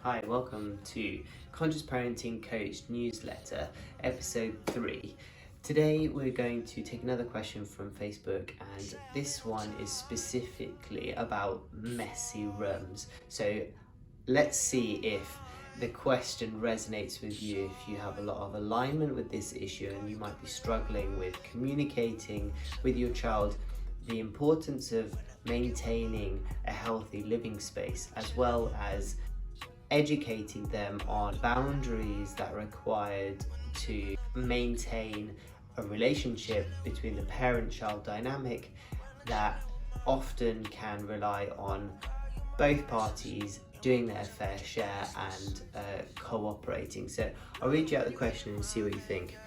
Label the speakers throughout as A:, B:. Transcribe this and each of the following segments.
A: Hi, welcome to Conscious Parenting Coach newsletter, episode 3. Today we're going to take another question from Facebook, and this one is specifically about messy rooms. So let's see if the question resonates with you, if you have a lot of alignment with this issue and you might be struggling with communicating with your child the importance of maintaining a healthy living space, as well as educating them on boundaries that are required to maintain a relationship between the parent-child dynamic that often can rely on both parties doing their fair share and cooperating. So I'll read you out the question and see what you think.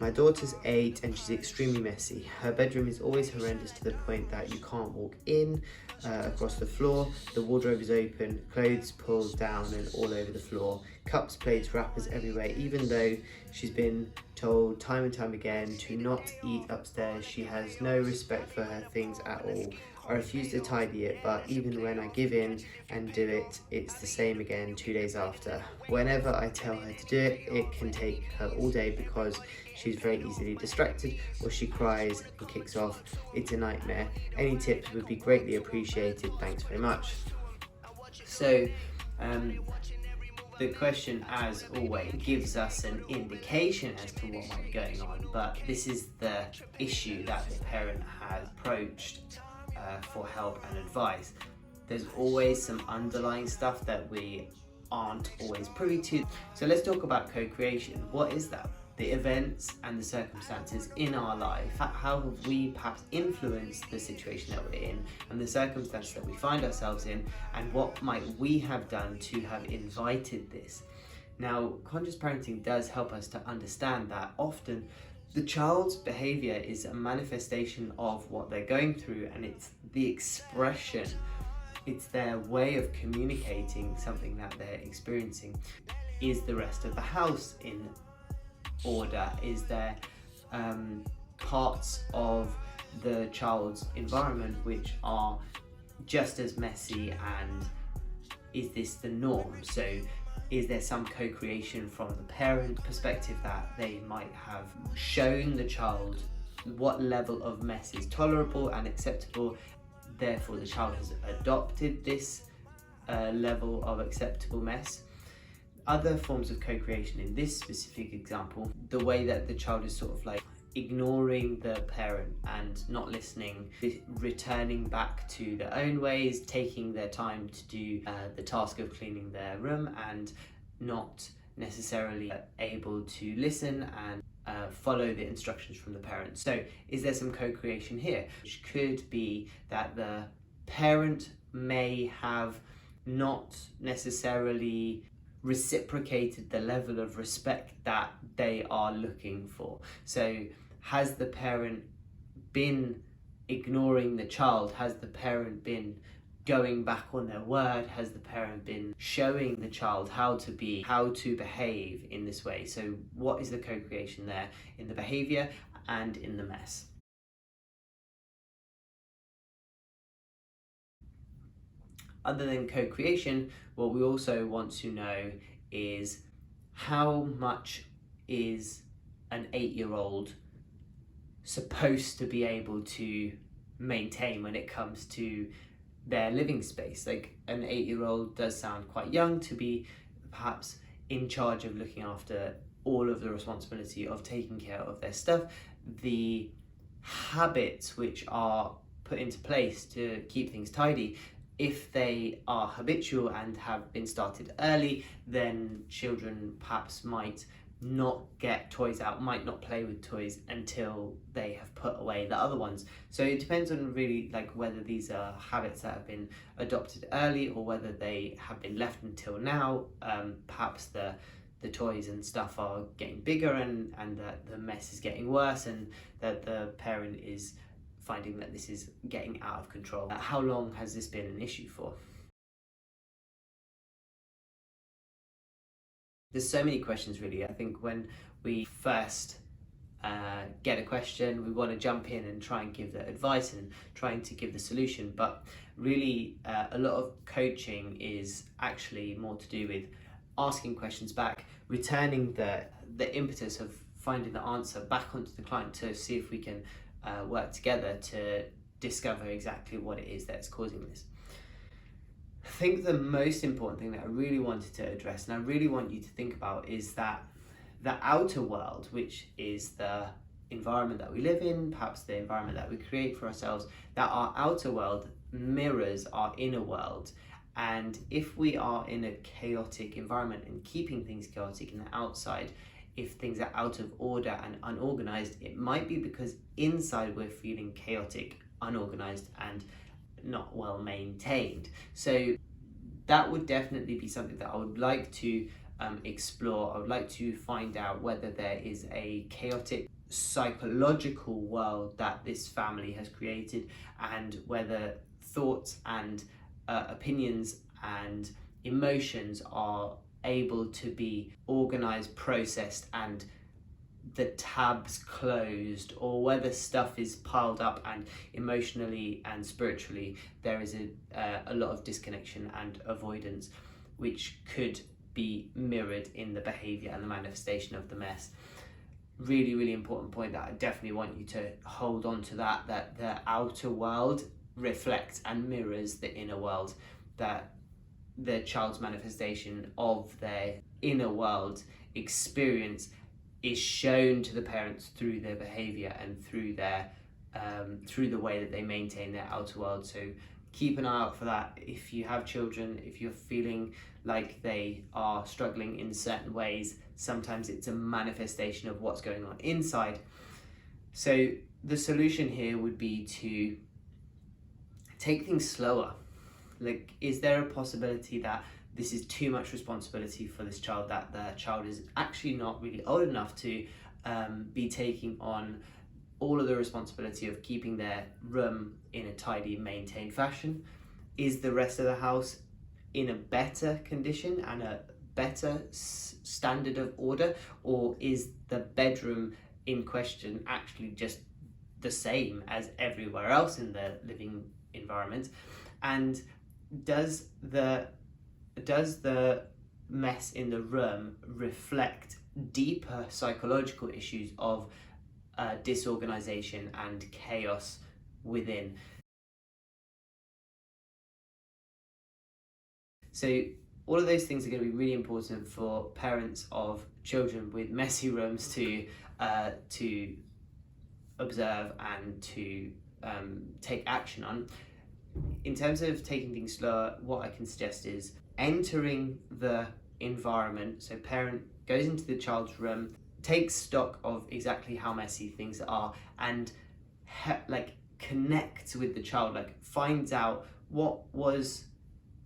A: My daughter's 8 and she's extremely messy. Her bedroom is always horrendous to the point that you can't walk in, across the floor. The wardrobe is open, clothes pulled down and all over the floor. Cups, plates, wrappers everywhere. Even though she's been told time and time again to not eat upstairs, she has no respect for her things at all. I refuse to tidy it, but even when I give in and do it, it's the same again 2 days after. Whenever I tell her to do it, it can take her all day because she's very easily distracted, or she cries and kicks off. It's a nightmare. Any tips would be greatly appreciated. Thanks very much. So, the question, as always, gives us an indication as to what might be going on, but this is the issue that the parent has approached for help and advice. There's always some underlying stuff that we aren't always privy to. So let's talk about co-creation. What is that? The events and the circumstances in our life. How have we perhaps influenced the situation that we're in and the circumstances that we find ourselves in, and what might we have done to have invited this? Now, conscious parenting does help us to understand that often the child's behaviour is a manifestation of what they're going through, and it's the expression, it's their way of communicating something that they're experiencing. Is the rest of the house in order? Is there parts of the child's environment which are just as messy, and is this the norm? So is there some co-creation from the parent perspective that they might have shown the child what level of mess is tolerable and acceptable, therefore the child has adopted this level of acceptable mess? Other forms of co-creation in this specific example, the way that the child is sort of like ignoring the parent and not listening, returning back to their own ways, taking their time to do the task of cleaning their room, and not necessarily able to listen and follow the instructions from the parent. So is there some co-creation here? Which could be that the parent may have not necessarily reciprocated the level of respect that they are looking for. So has the parent been ignoring the child? Has the parent been going back on their word? Has the parent been showing the child how to behave in this way? So what is the co-creation there in the behavior and in the mess? Other than co-creation, what we also want to know is how much is an 8-year-old supposed to be able to maintain when it comes to their living space. Like, an 8-year-old does sound quite young to be perhaps in charge of looking after all of the responsibility of taking care of their stuff. The habits which are put into place to keep things tidy, if they are habitual and have been started early, then children perhaps might not get toys out, might not play with toys until they have put away the other ones. So it depends on really like whether these are habits that have been adopted early or whether they have been left until now. Perhaps the toys and stuff are getting bigger and that the mess is getting worse, and that the parent is finding that this is getting out of control. How long has this been an issue for? There's so many questions really. I think when we first get a question, we want to jump in and try and give the advice and trying to give the solution, but really a lot of coaching is actually more to do with asking questions back, returning the impetus of finding the answer back onto the client to see if we can work together to discover exactly what it is that's causing this. I think the most important thing that I really wanted to address, and I really want you to think about, is that the outer world, which is the environment that we live in, perhaps the environment that we create for ourselves, that our outer world mirrors our inner world. And if we are in a chaotic environment and keeping things chaotic in the outside, if things are out of order and unorganized, it might be because inside we're feeling chaotic, unorganized, and not well maintained. So that would definitely be something that I would like to explore. I would like to find out whether there is a chaotic psychological world that this family has created, and whether thoughts and opinions and emotions are able to be organized, processed, and the tabs closed, or whether stuff is piled up and emotionally and spiritually there is a lot of disconnection and avoidance, which could be mirrored in the behavior and the manifestation of the mess. Really, really important point that I definitely want you to hold on to, that the outer world reflects and mirrors the inner world, that the child's manifestation of their inner world experience is shown to the parents through their behavior and through their through the way that they maintain their outer world. So keep an eye out for that. If you have children, if you're feeling like they are struggling in certain ways, sometimes it's a manifestation of what's going on inside. So the solution here would be to take things slower. Like, is there a possibility that this is too much responsibility for this child, that the child is actually not really old enough to be taking on all of the responsibility of keeping their room in a tidy, maintained fashion? Is the rest of the house in a better condition and a better standard of order, or is the bedroom in question actually just the same as everywhere else in the living environment? And does the mess in the room reflect deeper psychological issues of disorganization and chaos within? So all of those things are going to be really important for parents of children with messy rooms to observe and to take action on. In terms of taking things slower, what I can suggest is entering the environment. So parent goes into the child's room, takes stock of exactly how messy things are, and connects with the child, finds out what was,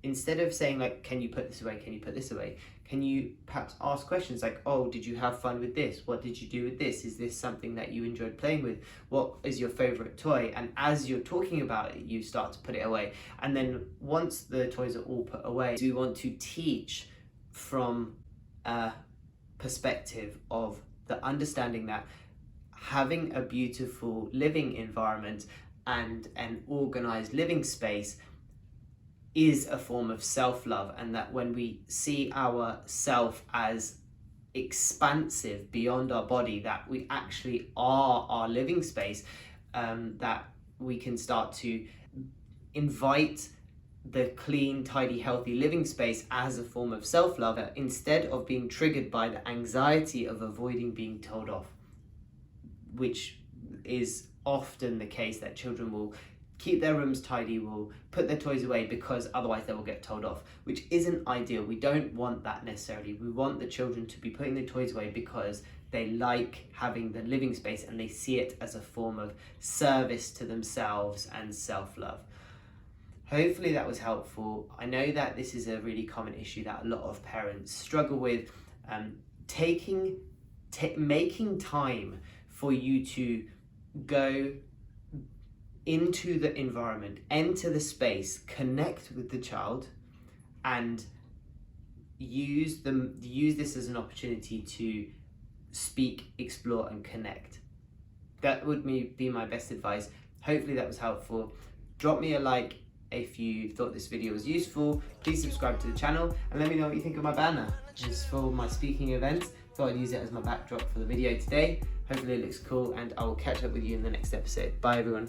A: instead of saying can you put this away, can you put this away, can you perhaps ask questions like, oh, did you have fun with this? What did you do with this? Is this something that you enjoyed playing with? What is your favorite toy? And as you're talking about it, you start to put it away. And then once the toys are all put away, do you want to teach from a perspective of the understanding that having a beautiful living environment and an organized living space is a form of self-love, and that when we see our self as expansive beyond our body, that we actually are our living space, that we can start to invite the clean, tidy, healthy living space as a form of self-love, instead of being triggered by the anxiety of avoiding being told off, which is often the case, that children will keep their rooms tidy, will put their toys away because otherwise they will get told off, which isn't ideal. We don't want that necessarily. We want the children to be putting their toys away because they like having the living space and they see it as a form of service to themselves and self-love. Hopefully that was helpful. I know that this is a really common issue that a lot of parents struggle with, making time for you to go into the environment, enter the space, connect with the child, and use this as an opportunity to speak, explore, and connect. That would be my best advice. Hopefully that was helpful. Drop me a like If you thought this video was useful, please subscribe to the channel and let me know what you think of my banner. This is for my speaking events. Thought I'd use it as my backdrop for the video today. Hopefully it looks cool, and I will catch up with you in the next episode. Bye everyone.